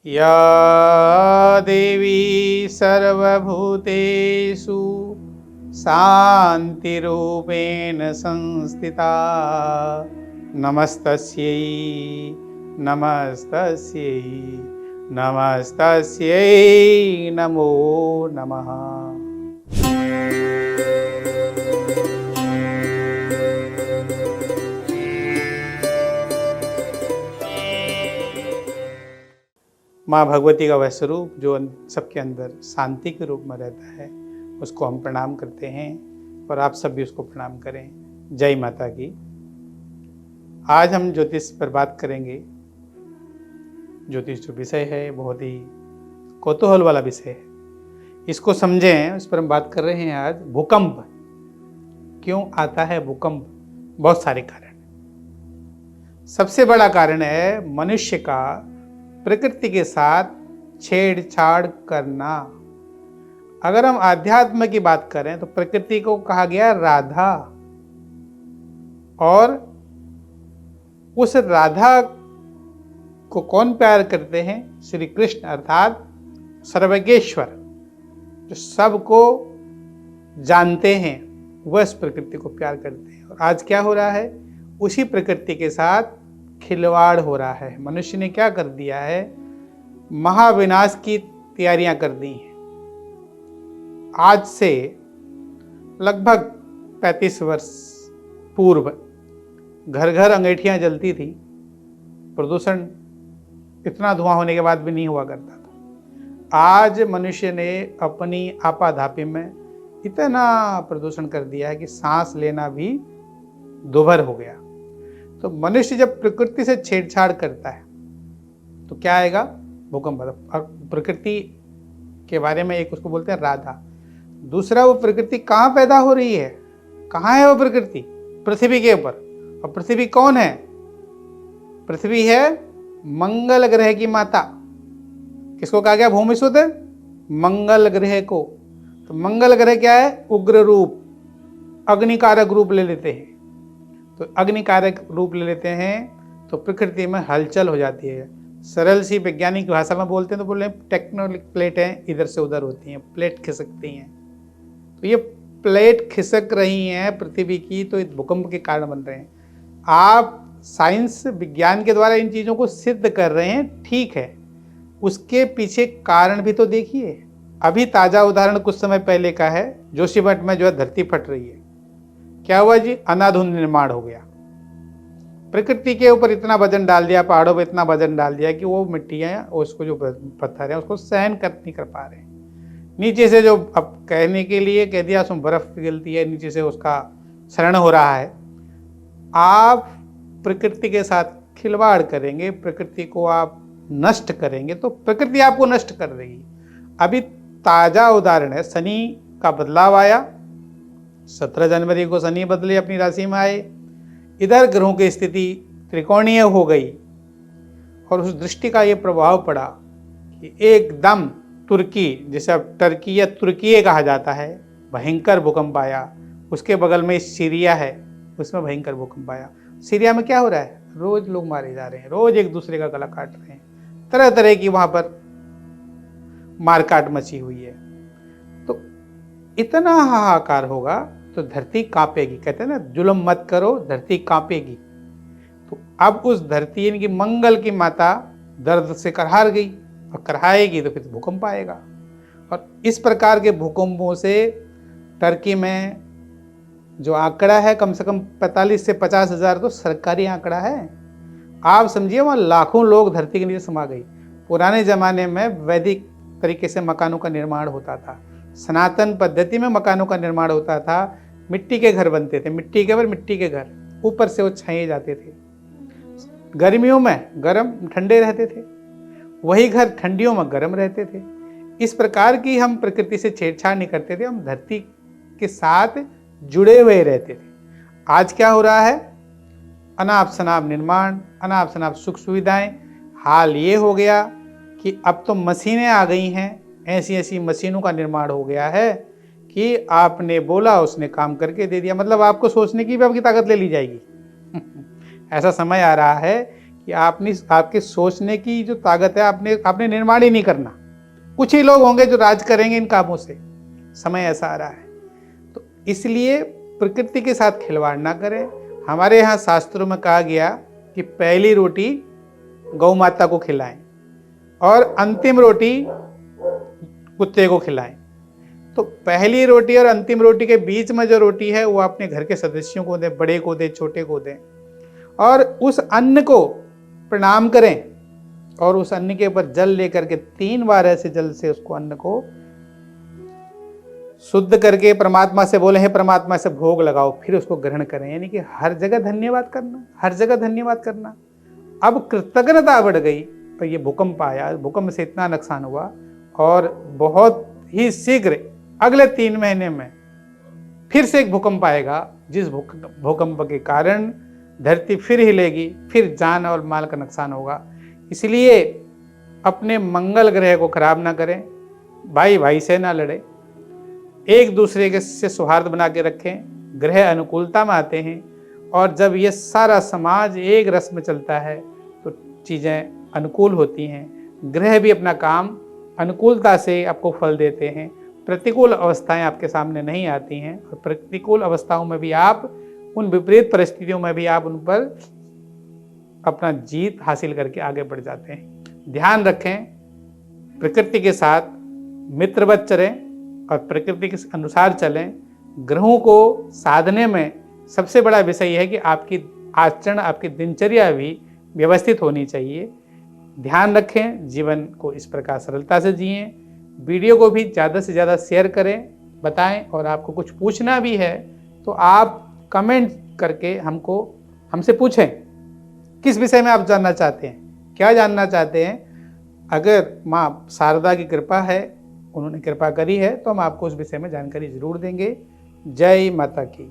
या देवी सर्वभूतेषु शान्तिरूपेण संस्थिता नमस्तस्यै नमस्तस्यै नमस्तस्यै नमो नमः। माँ भगवती का वह स्वरूप जो सबके अंदर शांति के रूप में रहता है, उसको हम प्रणाम करते हैं और आप सब भी उसको प्रणाम करें। जय माता की। आज हम ज्योतिष पर बात करेंगे। ज्योतिष जो विषय है बहुत ही कौतूहल वाला विषय है, इसको समझें। इस पर हम बात कर रहे हैं आज भूकंप। क्यों आता है भूकंप? बहुत सारे कारण। सबसे बड़ा कारण है मनुष्य का प्रकृति के साथ छेड़छाड़ करना। अगर हम आध्यात्म की बात करें तो प्रकृति को कहा गया राधा, और उस राधा को कौन प्यार करते हैं? श्री कृष्ण, अर्थात सर्वज्ञेश्वर, जो सबको जानते हैं, वह इस प्रकृति को प्यार करते हैं। और आज क्या हो रहा है? उसी प्रकृति के साथ खिलवाड़ हो रहा है। मनुष्य ने क्या कर दिया है? महाविनाश की तैयारियां कर दी हैं। आज से लगभग 35 वर्ष पूर्व घर घर अंगीठियां जलती थी। प्रदूषण इतना धुआं होने के बाद भी नहीं हुआ करता था। आज मनुष्य ने अपनी आपाधापी में इतना प्रदूषण कर दिया है कि सांस लेना भी दुभर हो गया। तो मनुष्य जब प्रकृति से छेड़छाड़ करता है तो क्या आएगा? भूकंप। और प्रकृति के बारे में एक उसको बोलते हैं राधा। दूसरा, वो प्रकृति कहाँ पैदा हो रही है? कहाँ है वो प्रकृति? पृथ्वी के ऊपर। और पृथ्वी कौन है? पृथ्वी है मंगल ग्रह की माता। किसको कहा गया? भूमि सुध मंगल ग्रह को। तो मंगल ग्रह क्या है? उग्र रूप, अग्निकारक रूप ले लेते हैं। तो अग्निकारक रूप ले लेते हैं तो प्रकृति में हलचल हो जाती है। सरल सी वैज्ञानिक भाषा में बोलते हैं तो बोल रहे हैं टेक्टोनिक प्लेटें इधर से उधर होती हैं, प्लेट खिसकती हैं। तो ये प्लेट खिसक रही हैं पृथ्वी की, तो भूकंप के कारण बन रहे हैं। आप साइंस विज्ञान के द्वारा इन चीज़ों को सिद्ध कर रहे हैं, ठीक है, उसके पीछे कारण भी तो देखिए। अभी ताज़ा उदाहरण कुछ समय पहले का है, जोशीमठ में जो है धरती फट रही है। क्या हुआ जी? अनाधुंध निर्माण हो गया। प्रकृति के ऊपर इतना वजन डाल दिया, पहाड़ों पर इतना वजन डाल दिया कि वो मिट्टियाँ, उसको जो पत्थर है उसको सहन नहीं कर पा रहे। नीचे से जो अब कहने के लिए कह दिया उसमें बर्फ पिघलती है, नीचे से उसका क्षरण हो रहा है। आप प्रकृति के साथ खिलवाड़ करेंगे, प्रकृति को आप नष्ट करेंगे तो प्रकृति आपको नष्ट कर देगी। अभी ताज़ा उदाहरण है, शनि का बदलाव आया। 17 जनवरी को शनि बदले, अपनी राशि में आए। इधर ग्रहों की स्थिति त्रिकोणीय हो गई और उस दृष्टि का ये प्रभाव पड़ा कि एकदम तुर्की, जिसे अब टर्की या तुर्की कहा जाता है, भयंकर भूकंप आया। उसके बगल में सीरिया है, उसमें भयंकर भूकंप आया। सीरिया में क्या हो रहा है? रोज लोग मारे जा रहे हैं, रोज एक दूसरे का गला काट रहे हैं, तरह तरह की वहां पर मारकाट मची हुई है। तो इतना हाहाकार होगा तो धरती कांपेगी। कहते हैं ना, जुल्म मत करो, धरती कांपेगी। तो अब उस धरती यानी कि मंगल की माता दर्द से करहार गई, और करहाएगी तो फिर भूकंप आएगा। और इस प्रकार के भूकंपों से टर्की में जो आंकड़ा है, कम से कम 45 से 50 हज़ार तो सरकारी आंकड़ा है। आप समझिए वहाँ लाखों लोग धरती के नीचे समा गई। पुराने ज़माने में वैदिक तरीके से मकानों का निर्माण होता था, सनातन पद्धति में मकानों का निर्माण होता था। मिट्टी के घर बनते थे, मिट्टी के ऊपर मिट्टी के घर, ऊपर से वो छाए जाते थे। गर्मियों में गर्म ठंडे रहते थे, वही घर ठंडियों में गर्म रहते थे। इस प्रकार की हम प्रकृति से छेड़छाड़ नहीं करते थे, हम धरती के साथ जुड़े हुए रहते थे। आज क्या हो रहा है? अनाप शनाप निर्माण, अनाप शनाप सुख सुविधाएं। हाल ये हो गया कि अब तो मशीनें आ गई हैं, ऐसी ऐसी मशीनों का निर्माण हो गया है कि आपने बोला उसने काम करके दे दिया। मतलब आपको सोचने की भी आपकी ताकत ले ली जाएगी। ऐसा समय आ रहा है कि आपके सोचने की जो ताकत है आपने निर्माण ही नहीं करना। कुछ ही लोग होंगे जो राज करेंगे इन कामों से, समय ऐसा आ रहा है। तो इसलिए प्रकृति के साथ खिलवाड़ ना करें। हमारे यहाँ शास्त्रों में कहा गया कि पहली रोटी गौ माता को खिलाएं और अंतिम रोटी कुत्ते को खिलाएं। तो पहली रोटी और अंतिम रोटी के बीच में जो रोटी है वो अपने घर के सदस्यों को दें, बड़े को दें, छोटे को दें, और उस अन्न को प्रणाम करें और उस अन्न के ऊपर जल लेकर के 3 बार ऐसे जल से उसको अन्न को शुद्ध करके परमात्मा से बोले, हे परमात्मा से भोग लगाओ, फिर उसको ग्रहण करें। यानी कि हर जगह धन्यवाद करना, हर जगह धन्यवाद करना। अब कृतज्ञता बढ़ गई तो ये भूकंप आया, भूकंप से इतना नुकसान हुआ और बहुत ही शीघ्र अगले 3 महीने में फिर से एक भूकंप आएगा, जिस भूकंप के कारण धरती फिर हिलेगी, फिर जान और माल का नुकसान होगा। इसलिए अपने मंगल ग्रह को खराब ना करें, भाई भाई से ना लड़े, एक दूसरे के से सौहार्द बना के रखें। ग्रह अनुकूलता में आते हैं और जब ये सारा समाज एक रस में चलता है तो चीज़ें अनुकूल होती हैं। ग्रह भी अपना काम अनुकूलता से आपको फल देते हैं। प्रतिकूल अवस्थाएं आपके सामने नहीं आती हैं और प्रतिकूल अवस्थाओं में भी आप, उन विपरीत परिस्थितियों में भी आप उन पर अपना जीत हासिल करके आगे बढ़ जाते हैं। ध्यान रखें, प्रकृति के साथ मित्रवत चलें और प्रकृति के अनुसार चलें। ग्रहों को साधने में सबसे बड़ा विषय यह है कि आपकी आचरण, आपकी दिनचर्या भी व्यवस्थित होनी चाहिए। ध्यान रखें, जीवन को इस प्रकार सरलता से जिएं। वीडियो को भी ज़्यादा से ज़्यादा शेयर करें, बताएं, और आपको कुछ पूछना भी है तो आप कमेंट करके हमसे पूछें किस विषय में आप जानना चाहते हैं, क्या जानना चाहते हैं। अगर माँ शारदा की कृपा है, उन्होंने कृपा करी है, तो हम आपको उस विषय में जानकारी जरूर देंगे। जय माता की।